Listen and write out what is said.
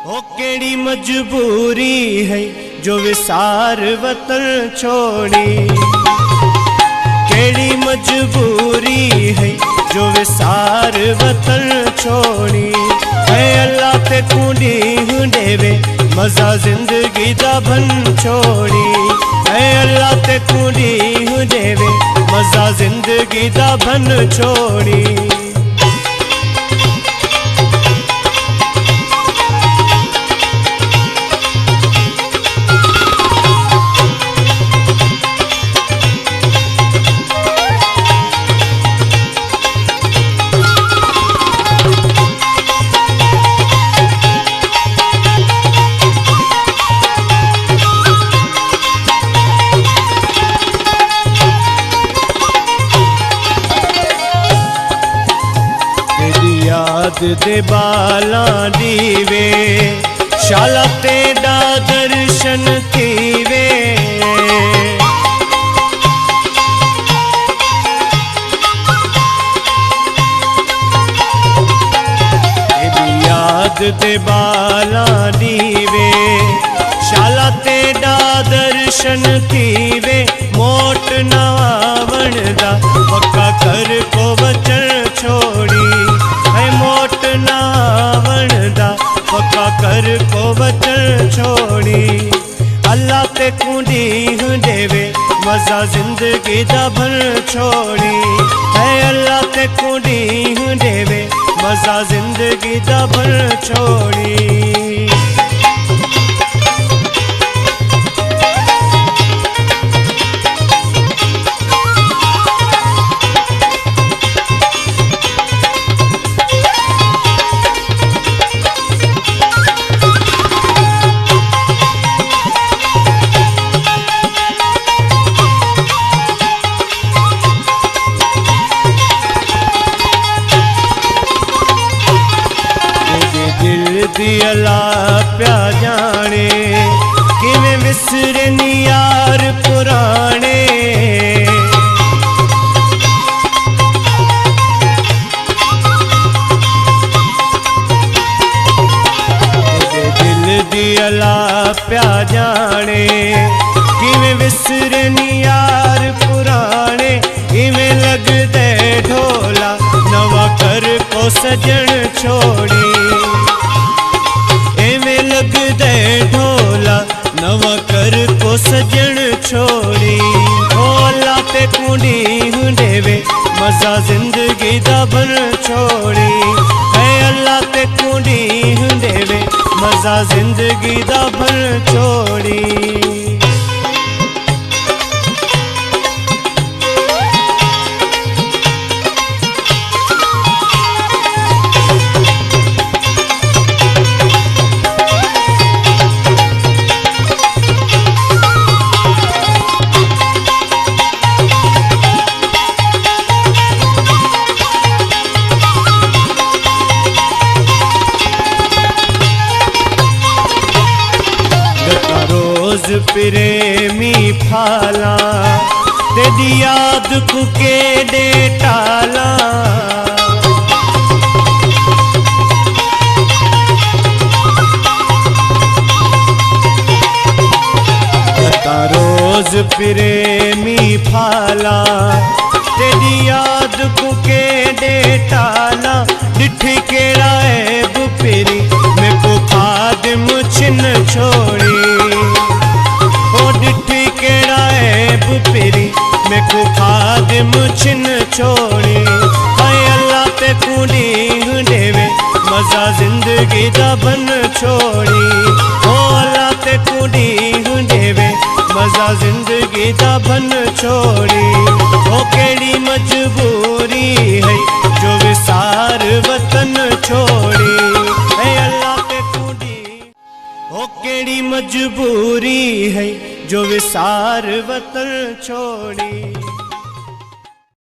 ओ केड़ी मजबूरी है जो विसार वतन छोड़ी, केड़ी मजबूरी है जो विसार वतन छोड़ी। है अल्लाह ते कुंडी देवे मजा जिंदगी दा बन छोड़ी। है अल्लाह ते कुंडी देवे मजा जिंदगी दा बन छोड़ी। याद दे बाला दीवे शाला तेरा दर्शन थीवे। याद दे बाला दीवे शाला तेरा दर्शन थीवे। मोट ना आवणदा पक्का कर को वचन छोड़ी। मोट ना आवणदा पक्का कर को वचन छोड़ी। अल्लाह ते कुंडी देवे मजा जिंदगी दा भर छोड़ी। है अल्लाह ते कुंडी देवे मजा जिंदगी दा भर छोड़ी। दियला प्या जाने किवें विसरन यार पुराने। दिल दियला प्या जाने किवें विसरन यार पुराने। इवें लगदे ढोला नवा कर को सजन छोड़ी। लगदे ढोला नवा कर को सजन छोड़ी। ओ अल्लाह ते कुंडी देवे मजा जिंदगी दा बन छोड़ी। है अल्लाह ते कुंडी देवे मजा जिंदगी दा बन छोड़ी। प्रेमी फाला तेरी याद को केड़े टाला। रोज प्रेमी फाला तेरी याद को केड़े टाला। डिठी केड़ा है बुपेरी मैं को खादिम छिन छोड़ी। डिठी केड़ा है बुपेरी मैं को खादिम छिन छोड़ी। हाय अल्लाह ते कुंडी देवे मजा जिंदगी दा बन छोड़ी। ओ अल्लाह ते कुंडी देवे मजा जिंदगी दा बन छोड़ी। ओ केड़ी मजबूरी है जो विसार वतन छोड़ी। है अल्लाह ते कुंडी। ओ केड़ी मजबूरी है जो विसार वतन छोड़ी।